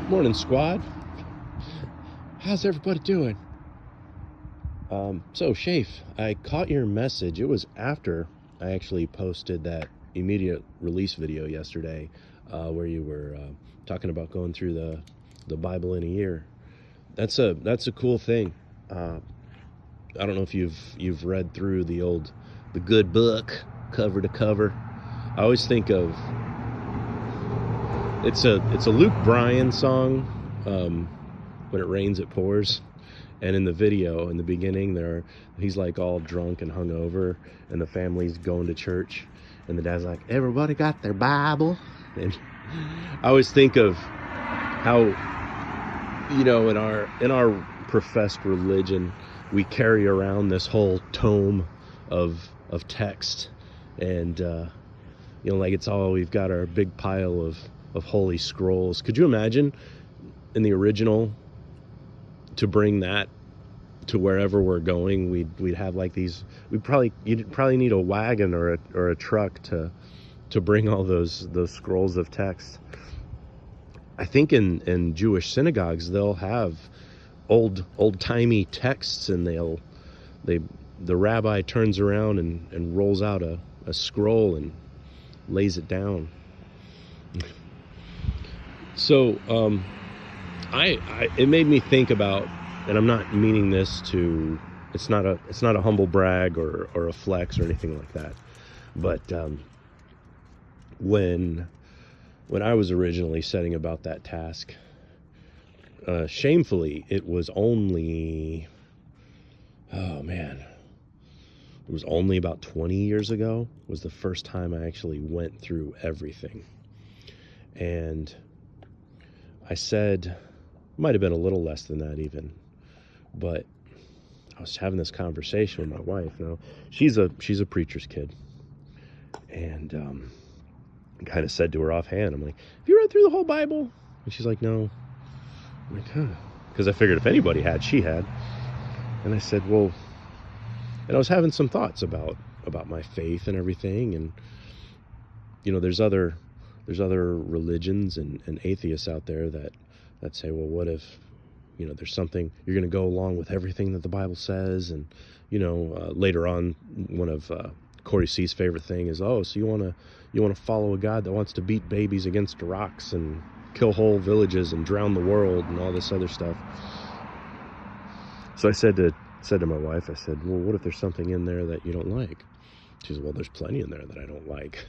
Morning, squad. How's everybody doing? So, Shafe, I caught your message. It was after I actually posted that immediate release video yesterday, where you were talking about going through the Bible in a year. That's a cool thing. I don't know if you've read through the good book cover to cover. I always think of it's a Luke Bryan song. When it rains, it pours. And in the video, in the beginning, he's like all drunk and hungover, and the family's going to church, and the dad's like, "Everybody got their Bible." And I always think of how, in our professed religion, we carry around this whole tome of text, and like it's all we've got, our big pile of holy scrolls. Could you imagine in the original, to bring that to wherever we're going? We'd have like these. You'd probably need a wagon or a truck to bring all those scrolls of text. I think in Jewish synagogues they'll have old timey texts, and the rabbi turns around and rolls out a scroll and lays it down. So it made me think about, and I'm not meaning this to, it's not a humble brag or a flex or anything like that, but when I was originally setting about that task, shamefully, it was only about 20 years ago was the first time I actually went through everything. And I said, might have been a little less than that even, but I was having this conversation with my wife. Now, she's a preacher's kid, and I kind of said to her offhand, I'm like, "Have you read through the whole Bible?" And she's like, "No." I'm like, "Huh," because I figured if anybody had, she had. And I said, "Well," and I was having some thoughts about my faith and everything, and there's other religions and atheists out there that say, well, what if there's something, you're going to go along with everything that the Bible says? And later on, one of Corey C's favorite thing is, oh, so you want to follow a God that wants to beat babies against rocks and kill whole villages and drown the world and all this other stuff. So I said to my wife, I said, well, what if there's something in there that you don't like? She said, well, there's plenty in there that I don't like.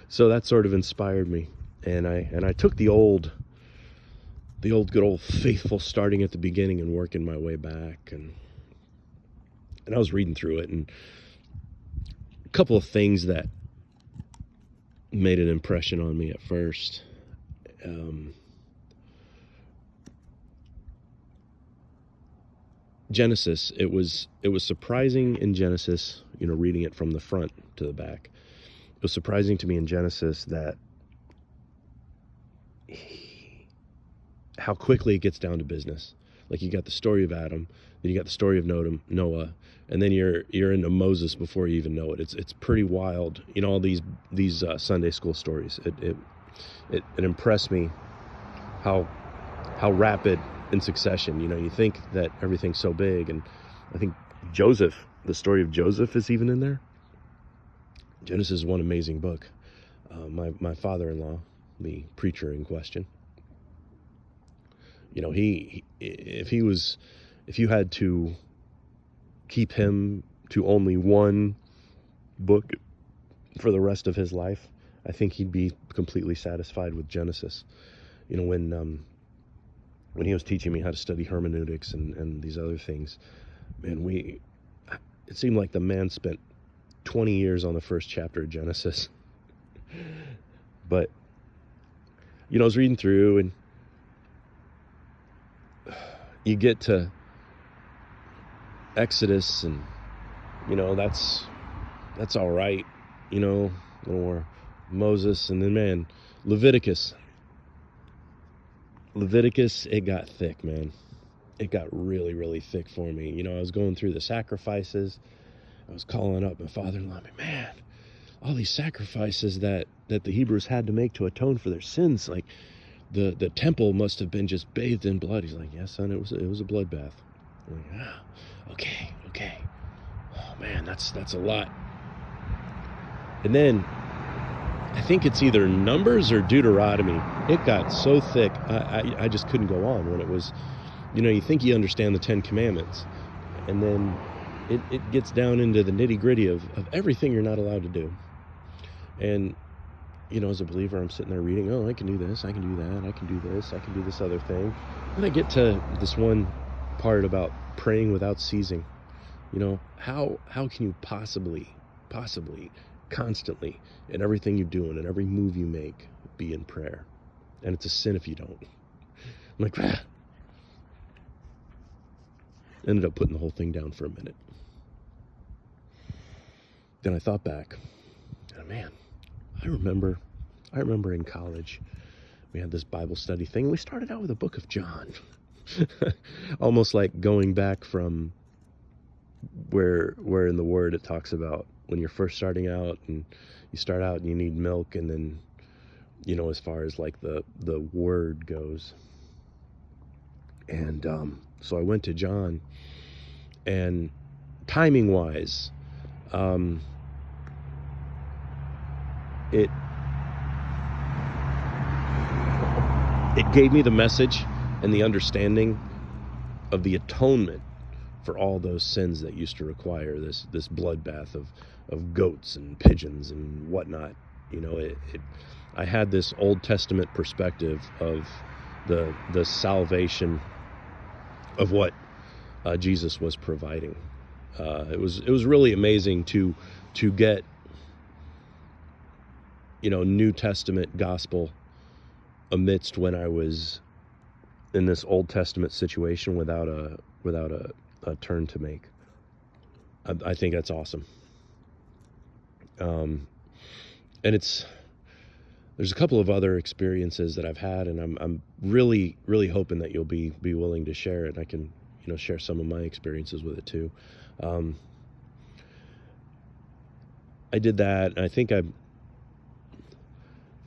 So that sort of inspired me, and I took the good old faithful, starting at the beginning and working my way back, and I was reading through it, and a couple of things that made an impression on me at first. Genesis, it was surprising in Genesis, reading it from the front to the back. It was surprising to me in Genesis that how quickly it gets down to business. Like, you got the story of Adam, then you got the story of Noah, and then you're into Moses before you even know it. It's pretty wild. All these Sunday school stories. It impressed me how rapid in succession. You think that everything's so big, and I think Joseph, the story of Joseph, is even in there. Genesis is one amazing book. My father-in-law, the preacher in question, if you had to keep him to only one book for the rest of his life, I think he'd be completely satisfied with Genesis. When he was teaching me how to study hermeneutics and these other things, man, it seemed like the man spent 20 years on the first chapter of Genesis. But I was reading through, and you get to Exodus, and that's all right, or Moses, and then, man, Leviticus, it got thick, man. It got really, really thick for me. I was going through the sacrifices. I was calling up my father-in-law, man, all these sacrifices that the Hebrews had to make to atone for their sins, like, the temple must have been just bathed in blood. He's like, yeah, son, it was a bloodbath. I'm like, okay. Oh man, that's a lot. And then I think it's either Numbers or Deuteronomy. It got so thick, I just couldn't go on when it was, you think you understand the 10 Commandments, and then it gets down into the nitty gritty of everything you're not allowed to do. And, as a believer, I'm sitting there reading, I can do this, I can do that, I can do this, I can do this other thing. And I get to this one part about praying without ceasing. How can you possibly, constantly, in everything you do and in every move you make, be in prayer? And it's a sin if you don't. I'm like, Ended up putting the whole thing down for a minute. Then I thought back, and man, I remember in college, we had this Bible study thing. We started out with the book of John. Almost like going back from where in the Word it talks about when you're first starting out, and you start out and you need milk, and then, as far as like the Word goes. And so I went to John, and timing wise, it gave me the message and the understanding of the atonement for all those sins that used to require this bloodbath of goats and pigeons and whatnot. I had this Old Testament perspective of the salvation of what Jesus was providing. It was really amazing to get New Testament gospel amidst when I was in this Old Testament situation without a turn to make. I think that's awesome. And there's a couple of other experiences that I've had, and I'm really, really hoping that you'll be willing to share it. I can, share some of my experiences with it too. I did that, and I think I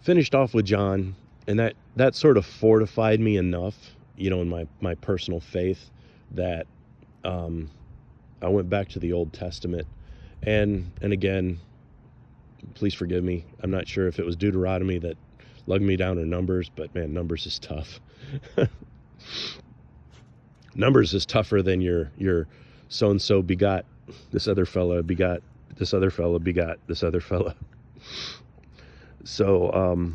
finished off with John, and that sort of fortified me enough, in my personal faith, that I went back to the Old Testament, and again, please forgive me, I'm not sure if it was Deuteronomy that lugged me down or Numbers, but man, Numbers is tough. Numbers is tougher than your so-and-so begot this other fella, begot this other fella, begot this other fella. So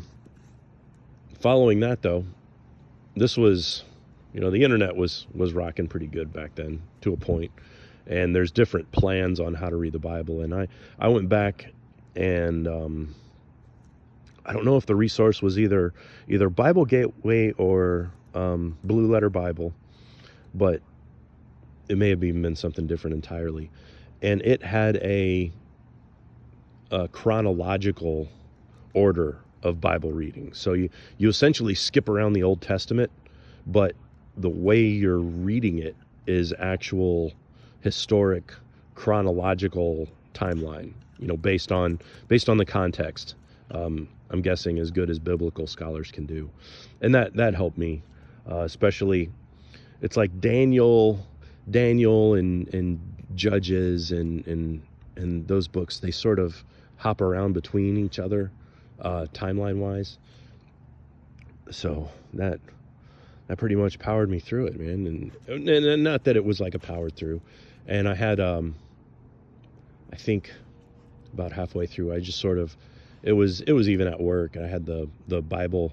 following that, though, this was, the internet was rocking pretty good back then to a point, and there's different plans on how to read the Bible, and I went back, and I don't know if the resource was either Bible Gateway or Blue Letter Bible, but it may have even been something different entirely, and it had a chronological order of Bible reading. So you essentially skip around the Old Testament, but the way you're reading it is actual historic chronological timeline, based on the context. I'm guessing as good as biblical scholars can do. And that helped me, especially it's like Daniel and Judges and those books, they sort of hop around between each other timeline wise. So that pretty much powered me through it, man. And not that it was like a powered through. And I had I think about halfway through, I just sort of, it was even at work, I had the Bible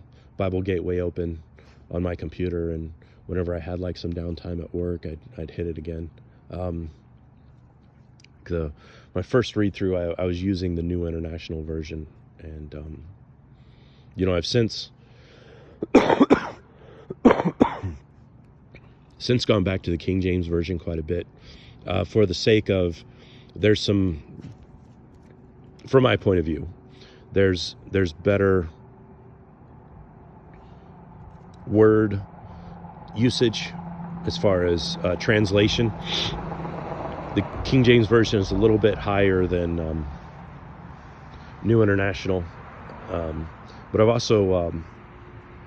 Gateway open on my computer, and whenever I had like some downtime at work, I'd hit it again. My first read through, I was using the New International Version, and I've since gone back to the King James Version quite a bit, for the sake of, there's some, from my point of view, there's better word usage as far as translation. The King James Version is a little bit higher than New International, but I've also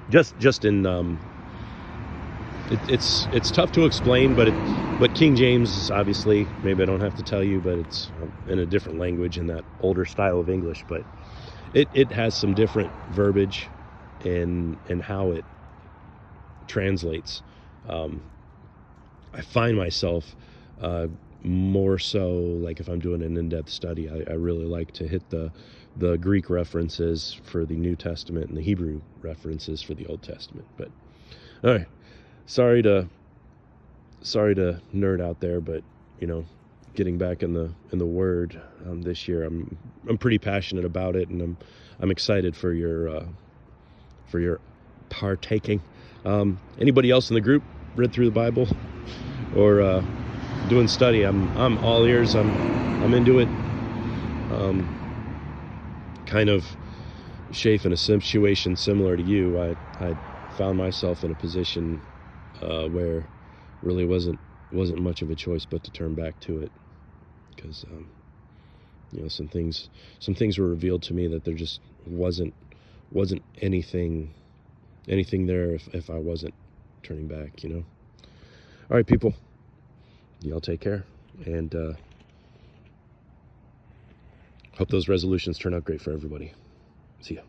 just in it's tough to explain, but King James, obviously, maybe I don't have to tell you, but it's in a different language, in that older style of English, but it has some different verbiage in how it translates. I find myself more so, like if I'm doing an in-depth study, I really like to hit the Greek references for the New Testament and the Hebrew references for the Old Testament. But all right, sorry to nerd out there, but getting back in the Word this year, I'm pretty passionate about it, and I'm excited for your partaking. Anybody else in the group read through the Bible or doing study? I'm all ears. I'm into it. Kind of Shafe, in a situation similar to you, I found myself in a position where really wasn't much of a choice but to turn back to it, because some things were revealed to me that there just wasn't anything there if I wasn't turning back. All right, people, y'all take care, and hope those resolutions turn out great for everybody. See ya.